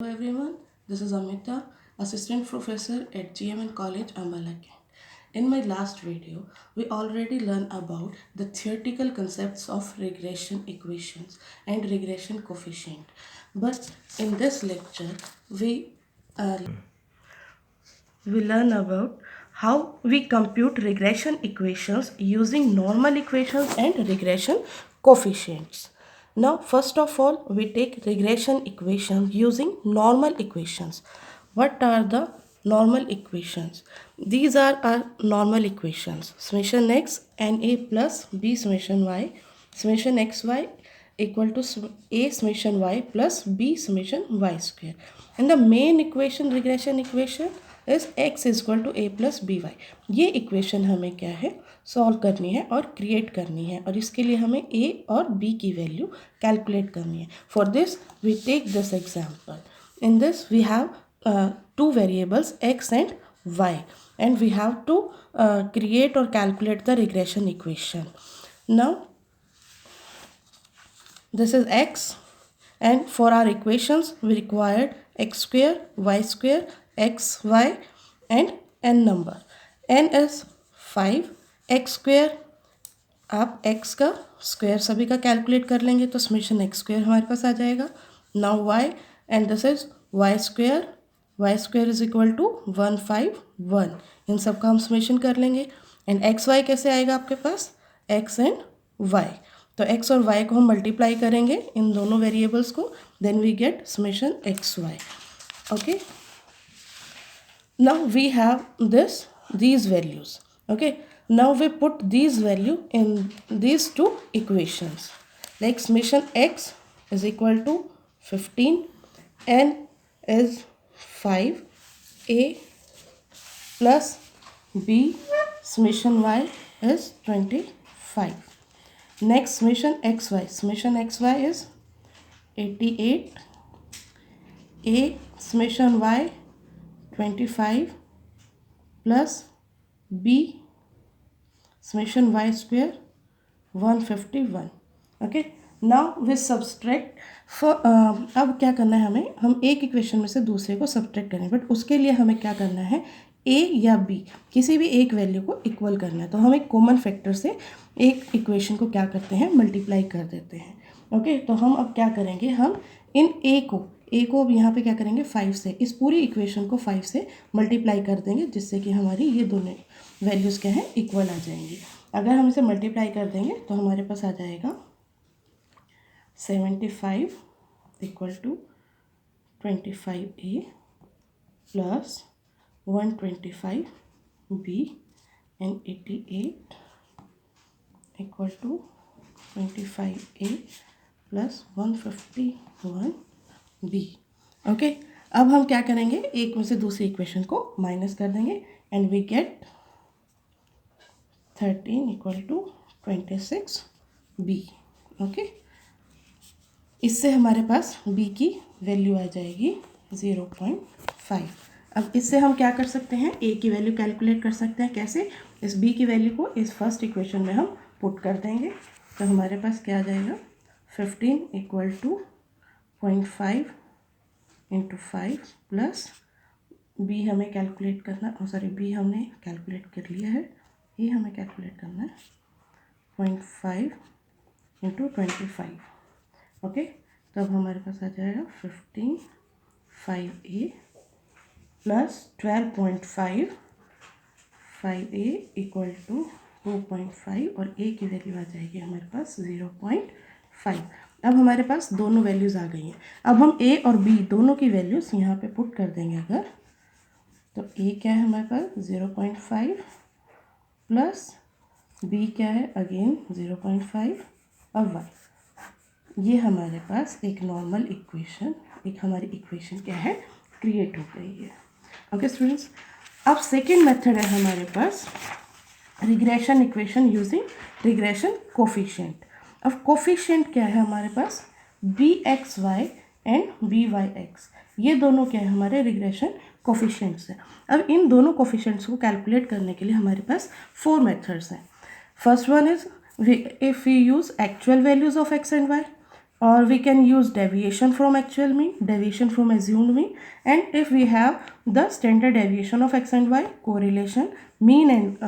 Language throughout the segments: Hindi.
Hello everyone, this is Amita, Assistant Professor at GMN College, Ambala. In my last video, we already learned about the theoretical concepts of regression equations and regression coefficient. But in this lecture, uh, we learn about how we compute regression equations using normal equations and regression coefficients. Now, first of all, we take regression equations using normal equations. What are the normal equations? These are our normal equations. Summation x na plus b summation y, summation xy equal to a summation y plus b summation y square. And the main equation, regression equation, is X is equal to A plus B Y. ये इक्वेशन हमें क्या है, सॉल्व करनी है और क्रिएट करनी है, और इसके लिए हमें ए और बी की वैल्यू कैलकुलेट करनी है. For this we take this example. In this we have two variables X and Y, and we have to create और calculate the regression equation. Now this is x, and for our equations we required x square, y square, x, y and n number. n is 5. x square, आप x का स्क्वायर सभी का कैलकुलेट कर लेंगे तो समेशन x स्क्वायर हमारे पास आ जाएगा. Now y, and this is y square is equal to 151. इन सब का हम समेशन कर लेंगे. एंड एक्स वाई कैसे आएगा आपके पास, x एंड y. तो x और y को हम मल्टीप्लाई करेंगे इन दोनों वेरिएबल्स को, then we get summation X Y. Okay, now we have these values. Okay, now we put these value in these two equations. Like summation x is equal to 15, n is 5, a plus b summation y is 25. Next summation xy is 88, a summation y 25 plus b summation y square 151. Okay, now we subtract for अब क्या करना है हमें, हम एक इक्वेशन में से दूसरे को सब्ट्रैक्ट करें, बट उसके लिए हमें क्या करना है, a या b किसी भी एक वैल्यू को इक्वल करना है. तो हम एक कॉमन फैक्टर से एक इक्वेशन को क्या करते हैं, मल्टीप्लाई कर देते हैं. ओके, तो हम अब क्या करेंगे, हम इन a को यहाँ पे क्या करेंगे, 5 से, इस पूरी इक्वेशन को 5 से मल्टीप्लाई कर देंगे, जिससे कि हमारी ये दोनों वैल्यूज़ क्या है, इक्वल आ जाएंगी. अगर हम इसे मल्टीप्लाई कर देंगे तो हमारे पास आ जाएगा 75 equal to 25a plus 125b and 88 equal to 25a plus 151b. Okay, अब हम क्या करेंगे, एक में से दूसरी इक्वेशन को माइनस कर देंगे, and we get 13 equal to 26b. Okay, इससे हमारे पास b की वैल्यू आ जाएगी 0.5. अब इससे हम क्या कर सकते हैं, a की वैल्यू कैलकुलेट कर सकते हैं. कैसे, इस b की वैल्यू को इस फर्स्ट इक्वेशन में हम पुट कर देंगे, तो हमारे पास क्या आ जाएगा, 15 equal to 0.5 into 5 plus b हमें कैलकुलेट करना, b हमने कैलकुलेट कर लिया है, ये हमें कैलकुलेट करना है 0.5 इंटू 25. ओके, तो अब हमारे पास आ जाएगा 15 5a plus 12.5 5a equal to 2.5, और a की वैल्यू आ जाएगी हमारे पास 0.5. अब हमारे पास दोनों वैल्यूज़ आ गई हैं. अब हम a और b दोनों की वैल्यूज़ यहाँ पे पुट कर देंगे अगर, तो a क्या है हमारे पास 0.5 प्लस b क्या है अगेन 0.5 और y. ये हमारे पास एक नॉर्मल इक्वेशन, एक हमारी इक्वेशन क्या है, क्रिएट हो गई है. ओके स्टूडेंट्स, अब सेकेंड मेथड है हमारे पास regression equation using regression coefficient. अब कोफिशिएंट क्या है हमारे पास, b x y and b Y x, ये दोनों क्या है हमारे रिग्रेशन कोफिशिएंट्स हैं. अब इन दोनों कोफिशिएंट्स को कैलकुलेट करने के लिए हमारे पास 4 मेथड्स हैं. First one is if we use actual values of X and Y. or we can use deviation from actual mean, deviation from assumed mean, and if we have the standard deviation of x and y, correlation mean and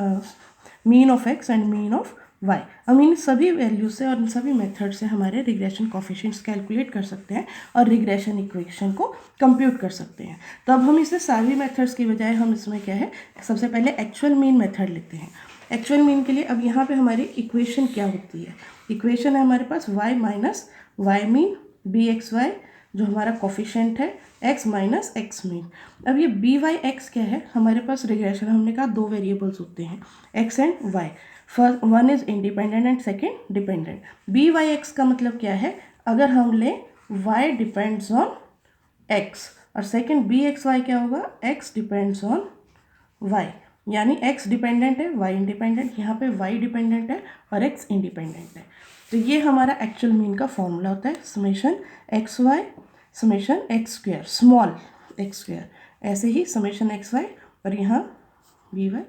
mean of x and mean of y, हम इन सभी वैल्यू से और इन सभी मेथड से हमारे रिग्रेशन कोफिशिएंट्स कैलकुलेट कर सकते हैं और रिग्रेशन इक्वेशन को कंप्यूट कर सकते हैं। तो अब हम इसे सारी मेथड्स की बजाय हम इसमें क्या है, सबसे पहले एक्चुअल मीन मेथड लेते हैं। एक्चुअल मीन के लिए अब यहाँ पे हमारी इक्वेशन क्या होती है, इक्वेशन है हमारे पास y minus Y mean B x Y जो हमारा कोफिशिएंट है, x माइनस एक्स मीन। अब ये बी वाई एक्स क्या है, हमारे पास रिग्रेशन हमने कहा दो वेरिएबल्स होते हैं x and y, first one is independent and second dependent. B Y X का मतलब क्या है, अगर हम लें y डिपेंड्स ऑन x और सेकेंड बी एक्स वाई क्या होगा, x डिपेंड्स ऑन y, यानी x डिपेंडेंट है y इंडिपेंडेंट, यहाँ पे y डिपेंडेंट है और x इंडिपेंडेंट है। तो ये हमारा एक्चुअल मीन का फॉर्मूला होता है summation X Y summation X square, small X square, ऐसे ही समेशन एक्स वाई और यहाँ B Y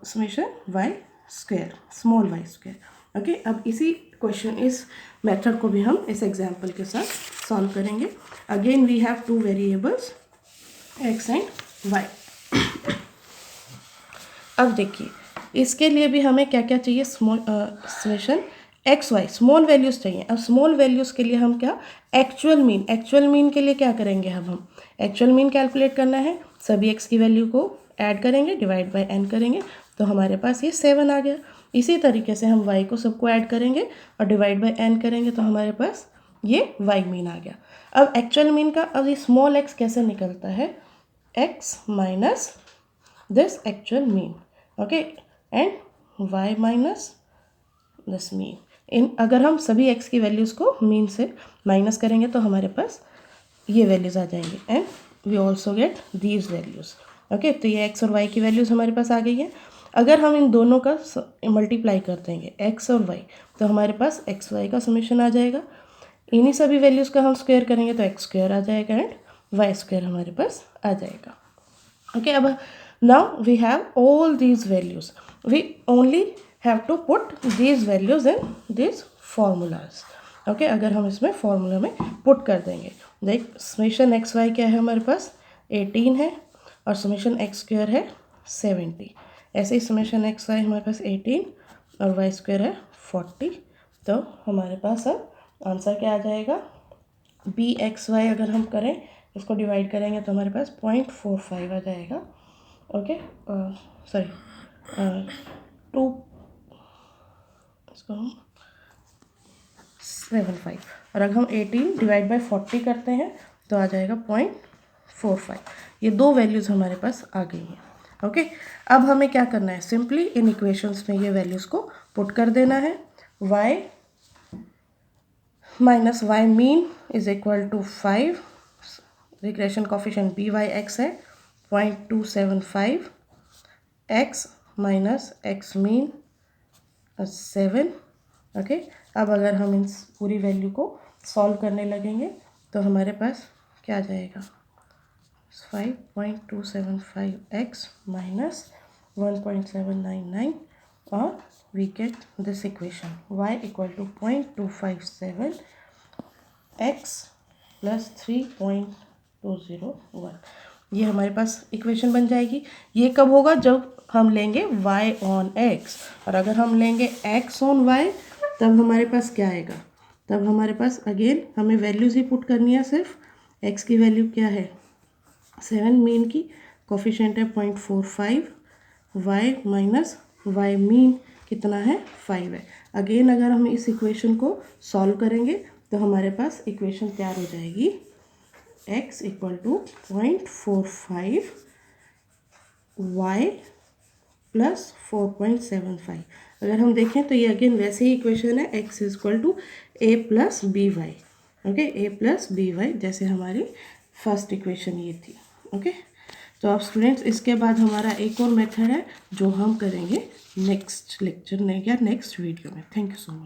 summation Y square, small Y square. Okay, अब इसी क्वेश्चन इस मेथड को भी हम इस एग्जांपल के साथ सॉल्व करेंगे। Again we have two variables X and Y. अब देखिए इसके लिए भी हमें क्या क्या चाहिए, small summation X Y small values चाहिए। अब स्मॉल वैल्यूज़ के लिए हम क्या, एक्चुअल मीन के लिए क्या करेंगे, अब हम एक्चुअल मीन कैलकुलेट करना है, सभी एक्स की वैल्यू को ऐड करेंगे, डिवाइड बाय एन करेंगे, तो हमारे पास ये 7 आ गया। इसी तरीके से हम वाई को सबको ऐड करेंगे और डिवाइड बाय एन करेंगे, तो हमारे पास ये वाई मीन आ गया। अब एक्चुअल मीन का अब ये स्मॉल एक्स कैसे निकलता है, x minus this actual mean, okay, and y minus this mean. इन अगर हम सभी x की वैल्यूज़ को मीन से माइनस करेंगे तो हमारे पास ये वैल्यूज़ आ जाएंगी and we also get these values. Okay, तो ये x और y की वैल्यूज़ हमारे पास आ गई है। अगर हम इन दोनों का मल्टीप्लाई कर देंगे x और y, तो हमारे पास एक्स वाई का समेशन आ जाएगा। इन्हीं सभी वैल्यूज़ का हम स्क्वायर करेंगे तो एक्स स्क्वायर आ जाएगा एंड वाई स्क्वायर हमारे पास आ जाएगा। ओके, अब now we have all these values, we only have to put these values in these formulas। Okay, अगर हम इसमें फॉर्मूला में पुट कर देंगे, देख समेशन एक्स वाई क्या है हमारे पास 18 है और समेशन एक्स स्क्वायर है 70, ऐसे ही समेशन एक्स वाई हमारे पास 18 और वाई स्क्वायर है 40। तो हमारे पास अब आंसर क्या आ जाएगा, बी एक्स वाई अगर हम करें इसको डिवाइड करेंगे तो हमारे पास 0.45 आ जाएगा। ओके, सॉरी 2 इसको हम 75 और अगर हम 18 डिवाइड बाई 40 करते हैं तो आ जाएगा 0.45। ये दो वैल्यूज़ हमारे पास आ गई हैं। ओके, अब हमें क्या करना है, सिंपली इन इक्वेशंस में ये वैल्यूज़ को पुट कर देना है। y minus Y mean is equal to 5, regression coefficient B Y X है 0.275, x minus X mean 7। Okay, अब अगर हम इन पूरी वैल्यू को सॉल्व करने लगेंगे तो हमारे पास क्या आ जाएगा, 5.275x माइनस 1.799 और we get this equation y equal to 0.257x plus 3.201। ये हमारे पास इक्वेशन बन जाएगी। ये कब होगा, जब हम लेंगे y ऑन x, और अगर हम लेंगे x ऑन y तब हमारे पास क्या आएगा, तब हमारे पास अगेन हमें वैल्यूज़ ही पुट करनी है। सिर्फ x की वैल्यू क्या है 7, मीन की कोफिशिएंट है 0.45, y माइनस वाई मीन कितना है 5 है। अगेन अगर हम इस इक्वेशन को सॉल्व करेंगे तो हमारे पास इक्वेशन तैयार हो जाएगी, x equal to 0.45 y plus 4.75। अगर हम देखें तो ये अगेन वैसे ही इक्वेशन है, x equal to a plus B Y. Okay, a plus B Y जैसे हमारी फर्स्ट इक्वेशन ये थी। ओके, तो अब स्टूडेंट्स इसके बाद हमारा एक और मेथड है जो हम करेंगे नेक्स्ट लेक्चर में या नेक्स्ट वीडियो में। Thank you so much.